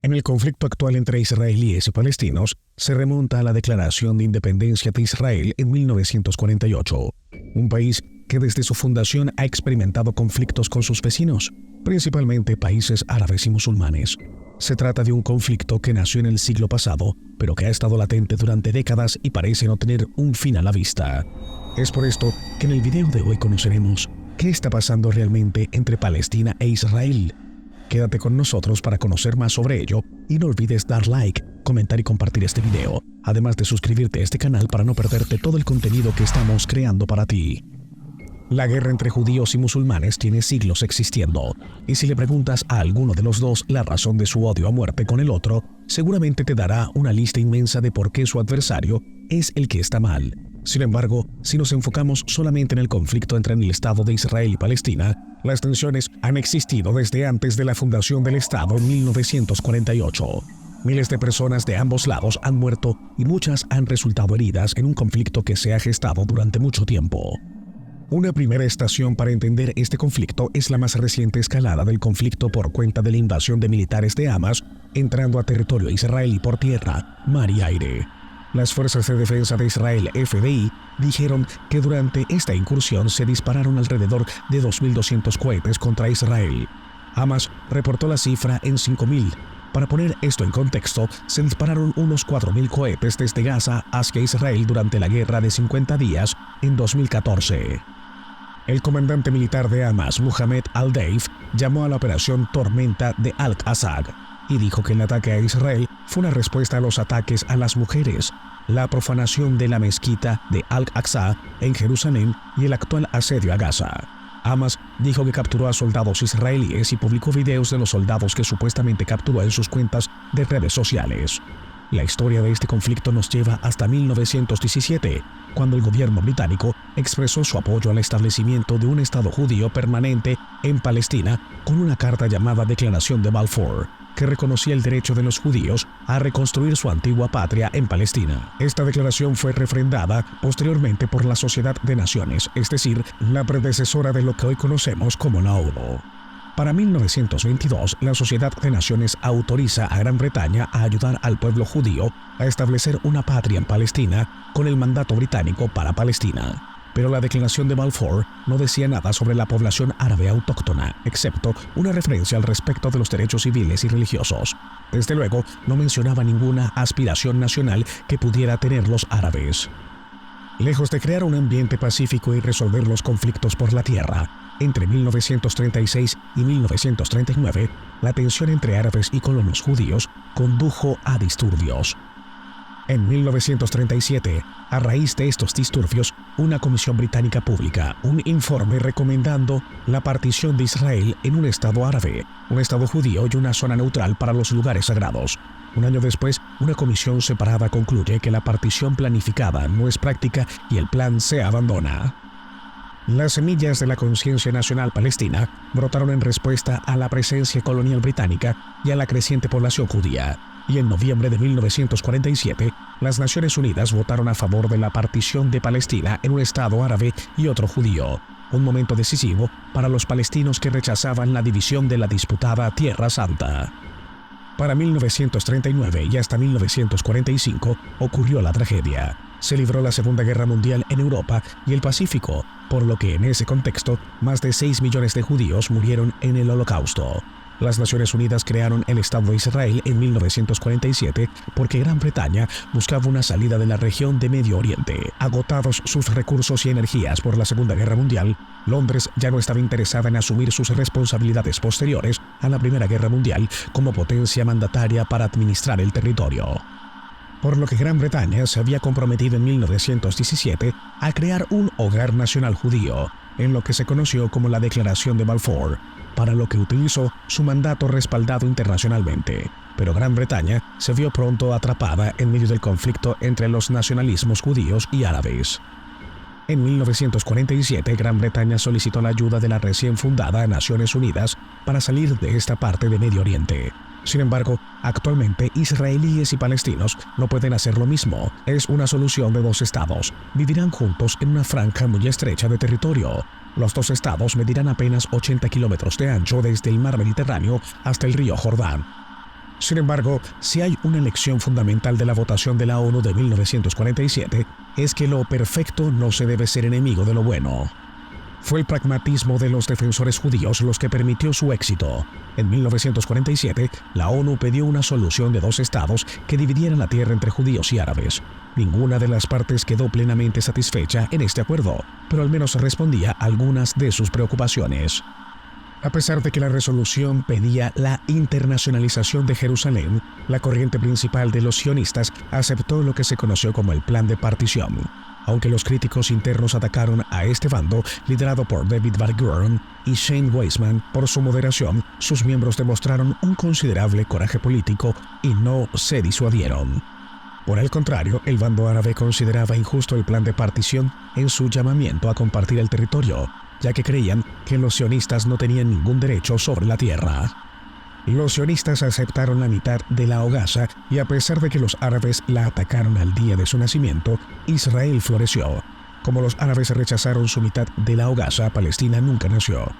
En el conflicto actual entre israelíes y palestinos, se remonta a la Declaración de Independencia de Israel en 1948, un país que desde su fundación ha experimentado conflictos con sus vecinos, principalmente países árabes y musulmanes. Se trata de un conflicto que nació en el siglo pasado, pero que ha estado latente durante décadas y parece no tener un fin a la vista. Es por esto que en el video de hoy conoceremos qué está pasando realmente entre Palestina e Israel. Quédate con nosotros para conocer más sobre ello y no olvides dar like, comentar y compartir este video, además de suscribirte a este canal para no perderte todo el contenido que estamos creando para ti. La guerra entre judíos y musulmanes tiene siglos existiendo, y si le preguntas a alguno de los dos la razón de su odio a muerte con el otro, seguramente te dará una lista inmensa de por qué su adversario es el que está mal. Sin embargo, si nos enfocamos solamente en el conflicto entre el Estado de Israel y Palestina, las tensiones han existido desde antes de la fundación del Estado en 1948. Miles de personas de ambos lados han muerto y muchas han resultado heridas en un conflicto que se ha gestado durante mucho tiempo. Una primera estación para entender este conflicto es la más reciente escalada del conflicto por cuenta de la invasión de militares de Hamas entrando a territorio israelí por tierra, mar y aire. Las Fuerzas de Defensa de Israel, FDI, dijeron que durante esta incursión se dispararon alrededor de 2.200 cohetes contra Israel. Hamas reportó la cifra en 5.000. Para poner esto en contexto, se dispararon unos 4.000 cohetes desde Gaza hacia Israel durante la guerra de 50 días en 2014. El comandante militar de Hamas, Mohammed al-Deif, llamó a la operación Tormenta de Al-Aqsa y dijo que el ataque a Israel fue una respuesta a los ataques a las mujeres, la profanación de la mezquita de Al-Aqsa en Jerusalén y el actual asedio a Gaza. Hamas dijo que capturó a soldados israelíes y publicó videos de los soldados que supuestamente capturó en sus cuentas de redes sociales. La historia de este conflicto nos lleva hasta 1917, cuando el gobierno británico expresó su apoyo al establecimiento de un Estado judío permanente en Palestina con una carta llamada Declaración de Balfour, que reconocía el derecho de los judíos a reconstruir su antigua patria en Palestina. Esta declaración fue refrendada posteriormente por la Sociedad de Naciones, es decir, la predecesora de lo que hoy conocemos como la ONU. Para 1922, la Sociedad de Naciones autoriza a Gran Bretaña a ayudar al pueblo judío a establecer una patria en Palestina con el mandato británico para Palestina. Pero la Declaración de Balfour no decía nada sobre la población árabe autóctona, excepto una referencia al respecto de los derechos civiles y religiosos. Desde luego, no mencionaba ninguna aspiración nacional que pudiera tener los árabes. Lejos de crear un ambiente pacífico y resolver los conflictos por la tierra, entre 1936 y 1939, la tensión entre árabes y colonos judíos condujo a disturbios. En 1937, a raíz de estos disturbios, una comisión británica publica un informe recomendando la partición de Israel en un estado árabe, un estado judío y una zona neutral para los lugares sagrados. Un año después, una comisión separada concluye que la partición planificada no es práctica y el plan se abandona. Las semillas de la conciencia nacional palestina brotaron en respuesta a la presencia colonial británica y a la creciente población judía. Y en noviembre de 1947, las Naciones Unidas votaron a favor de la partición de Palestina en un estado árabe y otro judío, un momento decisivo para los palestinos que rechazaban la división de la disputada Tierra Santa. Para 1939 y hasta 1945 ocurrió la tragedia. Se libró la Segunda Guerra Mundial en Europa y el Pacífico, por lo que en ese contexto, más de 6 millones de judíos murieron en el Holocausto. Las Naciones Unidas crearon el Estado de Israel en 1947 porque Gran Bretaña buscaba una salida de la región de Medio Oriente. Agotados sus recursos y energías por la Segunda Guerra Mundial, Londres ya no estaba interesada en asumir sus responsabilidades posteriores a la Primera Guerra Mundial como potencia mandataria para administrar el territorio. Por lo que Gran Bretaña se había comprometido en 1917 a crear un hogar nacional judío, en lo que se conoció como la Declaración de Balfour, para lo que utilizó su mandato respaldado internacionalmente. Pero Gran Bretaña se vio pronto atrapada en medio del conflicto entre los nacionalismos judíos y árabes. En 1947, Gran Bretaña solicitó la ayuda de la recién fundada Naciones Unidas para salir de esta parte de Medio Oriente. Sin embargo, actualmente israelíes y palestinos no pueden hacer lo mismo. Es una solución de dos estados. Vivirán juntos en una franja muy estrecha de territorio. Los dos estados medirán apenas 80 kilómetros de ancho desde el mar Mediterráneo hasta el río Jordán. Sin embargo, si hay una lección fundamental de la votación de la ONU de 1947, es que lo perfecto no se debe ser enemigo de lo bueno. Fue el pragmatismo de los defensores judíos los que permitió su éxito. En 1947, la ONU pidió una solución de dos estados que dividieran la tierra entre judíos y árabes. Ninguna de las partes quedó plenamente satisfecha en este acuerdo, pero al menos respondía a algunas de sus preocupaciones. A pesar de que la resolución pedía la internacionalización de Jerusalén, la corriente principal de los sionistas aceptó lo que se conoció como el Plan de Partición. Aunque los críticos internos atacaron a este bando, liderado por David Ben-Gurion y Shane Weizmann, por su moderación, sus miembros demostraron un considerable coraje político y no se disuadieron. Por el contrario, el bando árabe consideraba injusto el plan de partición en su llamamiento a compartir el territorio, ya que creían que los sionistas no tenían ningún derecho sobre la tierra. Los sionistas aceptaron la mitad de la Gaza y a pesar de que los árabes la atacaron al día de su nacimiento, Israel floreció. Como los árabes rechazaron su mitad de la Gaza, Palestina nunca nació.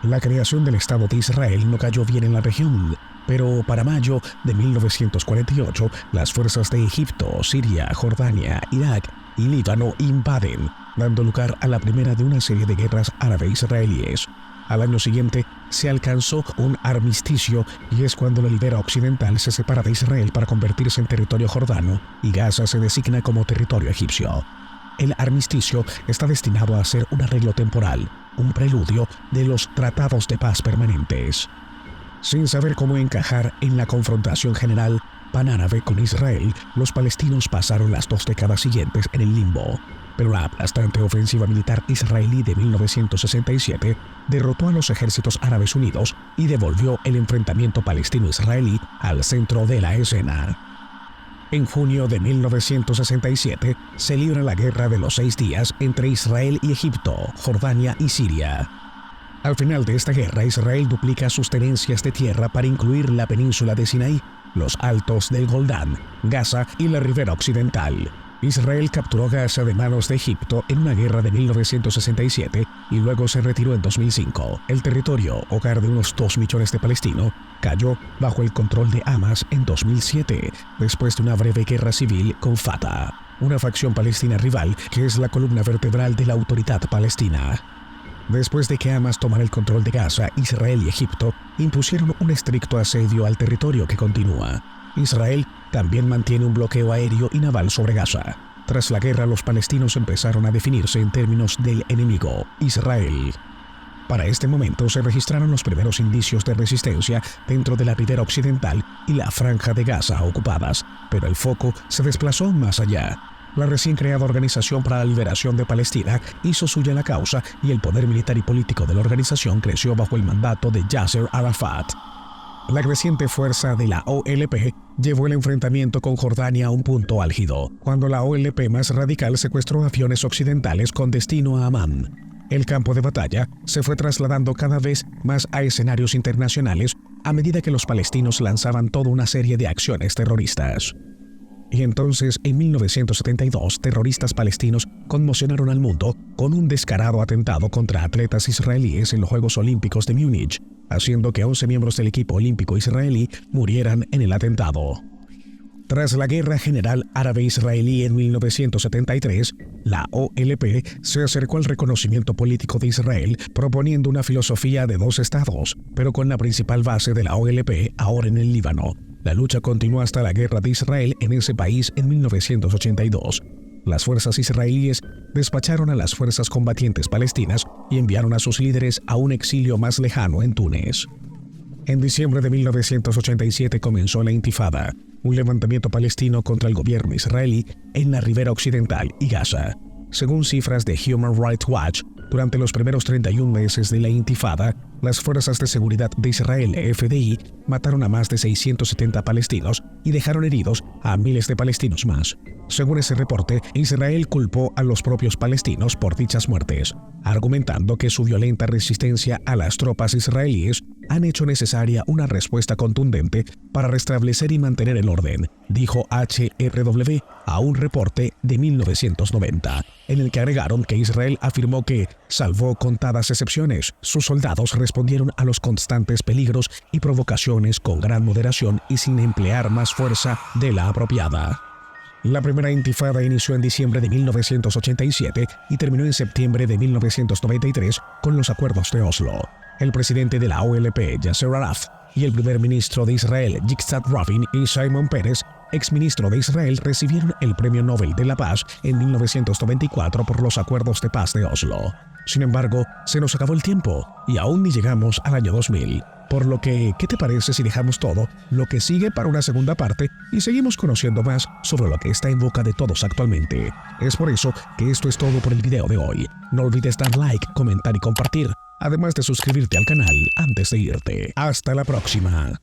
La creación del Estado de Israel no cayó bien en la región, pero para mayo de 1948, las fuerzas de Egipto, Siria, Jordania, Irak y Líbano invaden, dando lugar a la primera de una serie de guerras árabe-israelíes. Al año siguiente se alcanzó un armisticio y es cuando la Ribera Occidental se separa de Israel para convertirse en territorio jordano y Gaza se designa como territorio egipcio. El armisticio está destinado a ser un arreglo temporal, un preludio de los tratados de paz permanentes. Sin saber cómo encajar en la confrontación general panárabe con Israel, los palestinos pasaron las 2 décadas siguientes en el limbo. Pero la aplastante ofensiva militar israelí de 1967 derrotó a los ejércitos árabes unidos y devolvió el enfrentamiento palestino-israelí al centro de la escena. En junio de 1967 se libra la Guerra de los 6 días entre Israel y Egipto, Jordania y Siria. Al final de esta guerra, Israel duplica sus tenencias de tierra para incluir la península de Sinaí, los altos del Goldán, Gaza y la Ribera Occidental. Israel capturó Gaza de manos de Egipto en una guerra de 1967 y luego se retiró en 2005. El territorio, hogar de unos 2 millones de palestinos, cayó bajo el control de Hamas en 2007, después de una breve guerra civil con Fatah, una facción palestina rival que es la columna vertebral de la autoridad palestina. Después de que Hamas tomara el control de Gaza, Israel y Egipto impusieron un estricto asedio al territorio que continúa. Israel también mantiene un bloqueo aéreo y naval sobre Gaza. Tras la guerra, los palestinos empezaron a definirse en términos del enemigo, Israel. Para este momento se registraron los primeros indicios de resistencia dentro de la Ribera Occidental y la Franja de Gaza ocupadas, pero el foco se desplazó más allá. La recién creada Organización para la Liberación de Palestina hizo suya la causa y el poder militar y político de la organización creció bajo el mandato de Yasser Arafat. La creciente fuerza de la OLP llevó el enfrentamiento con Jordania a un punto álgido, cuando la OLP más radical secuestró aviones occidentales con destino a Amán. El campo de batalla se fue trasladando cada vez más a escenarios internacionales a medida que los palestinos lanzaban toda una serie de acciones terroristas. Y entonces, en 1972, terroristas palestinos conmocionaron al mundo con un descarado atentado contra atletas israelíes en los Juegos Olímpicos de Múnich, haciendo que 11 miembros del equipo olímpico israelí murieran en el atentado. Tras la Guerra General Árabe-Israelí en 1973, la OLP se acercó al reconocimiento político de Israel proponiendo una filosofía de 2 estados, pero con la principal base de la OLP ahora en el Líbano. La lucha continuó hasta la Guerra de Israel en ese país en 1982. Las fuerzas israelíes despacharon a las fuerzas combatientes palestinas y enviaron a sus líderes a un exilio más lejano en Túnez. En diciembre de 1987 comenzó la Intifada, un levantamiento palestino contra el gobierno israelí en la Ribera Occidental y Gaza. Según cifras de Human Rights Watch, durante los primeros 31 meses de la Intifada, las fuerzas de seguridad de Israel, FDI, mataron a más de 670 palestinos y dejaron heridos a miles de palestinos más. Según ese reporte, Israel culpó a los propios palestinos por dichas muertes, argumentando que su violenta resistencia a las tropas israelíes han hecho necesaria una respuesta contundente para restablecer y mantener el orden, dijo HRW a un reporte de 1990, en el que agregaron que Israel afirmó que, salvo contadas excepciones, sus soldados respondieron a los constantes peligros y provocaciones con gran moderación y sin emplear más fuerza de la apropiada. La primera intifada inició en diciembre de 1987 y terminó en septiembre de 1993 con los acuerdos de Oslo. El presidente de la OLP, Yasser Arafat, y el primer ministro de Israel, Yitzhak Rabin, y Shimon Peres, exministro de Israel, recibieron el Premio Nobel de la Paz en 1994 por los acuerdos de paz de Oslo. Sin embargo, se nos acabó el tiempo y aún ni llegamos al año 2000. Por lo que, ¿qué te parece si dejamos todo lo que sigue para una segunda parte y seguimos conociendo más sobre lo que está en boca de todos actualmente? Es por eso que esto es todo por el video de hoy. No olvides dar like, comentar y compartir, además de suscribirte al canal antes de irte. Hasta la próxima.